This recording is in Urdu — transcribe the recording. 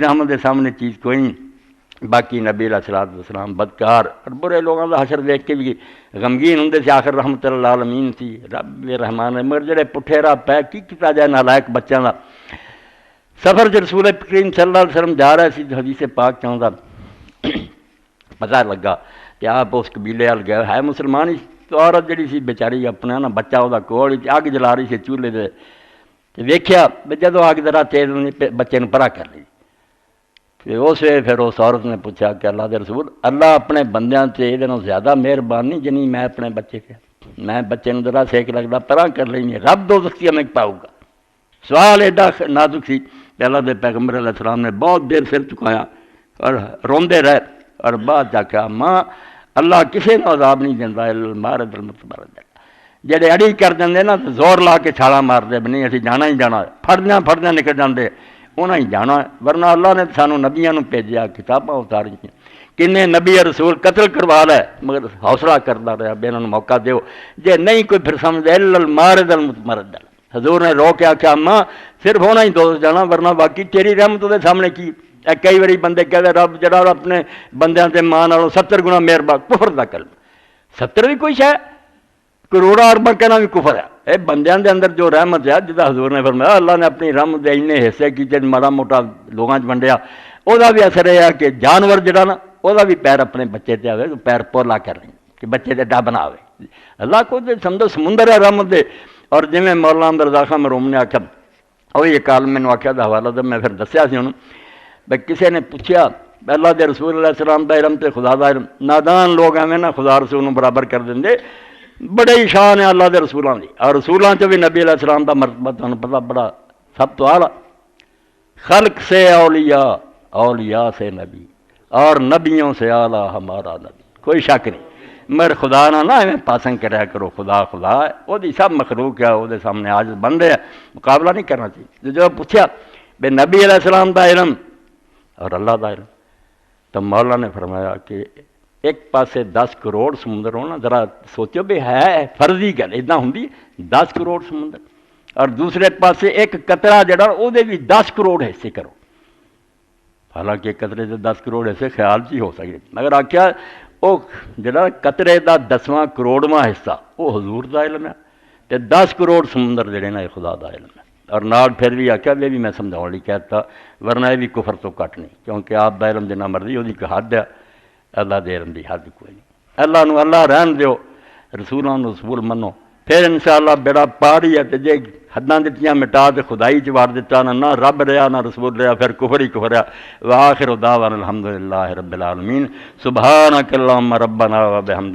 رحمت کے سامنے چیز کوئی نہیں۔ باقی نبی علیہ السلام بدکار اور برے لوگوں کا حشر دیکھ کے بھی غمگین ہوں سے، آخر رحمت اللہ عالمین سی رب رحمان ہے، مگر جڑے پٹھے راہ پہ کی کیتا جائے نالائق بچوں کا۔ سفر جو رسول کریم صلی اللہ علیہ وسلم جا رہا سی، حدیث پاک چاہتا پتہ لگا کہ آپ اس قبیلے وال گئے ہے مسلمان ہی، تو عورت جڑی سی بیچاری اپنا نا بچہ وہ کول اگ جلا رہی سی چولہے دے، ویکھیا جدو اگ ذرا تیز بچے نے پرا کر لی۔ اس ویلے پھر اس عورت نے پوچھا کہ اللہ دے رسول، اللہ اپنے بندیاں سے یہ زیادہ مہربان نہیں جنہیں میں اپنے بچے کے، میں بچے نے ذرا سیک لگتا پرا کر لیں، رب دو دستی ہمیں پاؤ گا۔ سوال ایڈا نازک سی کہ اللہ دے پیغمبر علیہ السلام نے بہت دیر سر چکایا اور روندے رہے، اور بعد جا کے ماں اللہ کسی کو عذاب نہیں دینا، مارد المتبرد جڑے اڑی کر دیں نا تو زور لا کے چھالا مار دے بھی نہیں اسی جانا ہی جانا، پھڑدیاں نکل جاندے انہیں ہی جانا ہے، ورنہ اللہ نے سانو نبیاں نو بھیجیا، کتاباں اتاری کنے نبی رسول قتل کروا لے، مگر حوصلہ کرتا رہا بھی انہوں موقع دیو، جے نہیں کوئی پھر سمجھ الا المارد المتمرد۔ حضور نے رو کے آخیا اماں صرف ہونا ہی دوست جانا، ورنہ باقی تیری رحمت دے سامنے کی۔ کئی باری بندے کہتے رب جڑا اپنے بندیاں تے ماں نالوں 70 گنا مہربان، کفر دا کلمہ 70 بھی کوئی شے، کروڑا ارباں کہنا بھی کفر ہے۔ اے بندیاں دے اندر جو رحمت ہے جدا حضور نے فرمایا اللہ نے اپنی رحمت دے اتنے حصے کیتے ماڑا موٹا لوگاں ونڈیا، وہ بھی اثر یہ ہے کہ جانور جڑا نا وہ بھی پیر اپنے بچے تے آئے تو پیر پولا کر لیں کہ بچے تے ڈب نہ آئے۔ اللہ کو سمجھو سمندر ہے رحمت دے۔ اور جی مولانا رضا خان مرحوم نے آخیا، وہی ایک عالم میں آخیا دا حوالہ تو میں پھر دسیا سی انہوں بھائی، کسی نے پوچھا اللہ دے رسول علیہ السلام دا علم تے خدا دا علم، نادان لوگ ایویں نا خدا رسول برابر کر دیں، بڑے ہی شان ہے اللہ دے رسولوں دی، اور رسولوں چ بھی نبی علیہ السلام دا مرتبہ تمہیں پتہ بڑا سب تو اعلیٰ، خلق سے اولیاء، اولیاء سے نبی، اور نبیوں سے اعلیٰ ہمارا نبی، کوئی شک نہیں۔ مگر خدا نہ ایویں پاسنگ کریا کرو، خدا خدا ہے، وہ سب مخلوق ہے، وہ سامنے عاجز بندے ہے، مقابلہ نہیں کرنا چاہیے۔ جو پوچھا بے نبی علیہ السلام دا علم اور اللہ دا علم، تو مولا نے فرمایا کہ ایک پاسے 10 کروڑ سمندر ہونا، ذرا سوچو بھی ہے فرضی گل اتنا ہوں 10 کروڑ سمندر، اور دوسرے پاسے ایک قطرہ جڑا وہ بھی 10 کروڑ حصے کرو، حالانکہ قطرے سے 10 کروڑ حصے خیال چ ہی ہو سکے، مگر آخیا وہ جڑا قطرے دا 10واں کروڑواں حصہ وہ حضور دا علم ہے، تے 10 کروڑ سمندر جڑے نا یہ خدا دا علم ہے۔ اور نال پھر بھی آخیا بھی میں سمجھاؤ لی کہتا، ورنہ یہ بھی کفر تو کٹ نہیں، کیونکہ آپ دا علم جنہ مرضی وہ حد ہے، اللہ دے علم دی حد کوئی نہیں۔ اللہ نو اللہ رہن دیو، رسولوں نو رسول منو، پھر انشاءاللہ بیڑا پاری ہے، تے جے حداں دتیاں مٹا تے خدائی چ وار دتا نہ رب رہا نہ رسول رہا، پھر کفر ہی کفر ہے۔ وآخر دعوانا الحمدللہ رب العالمین، سبحانک اللہم ربنا و بحمدک۔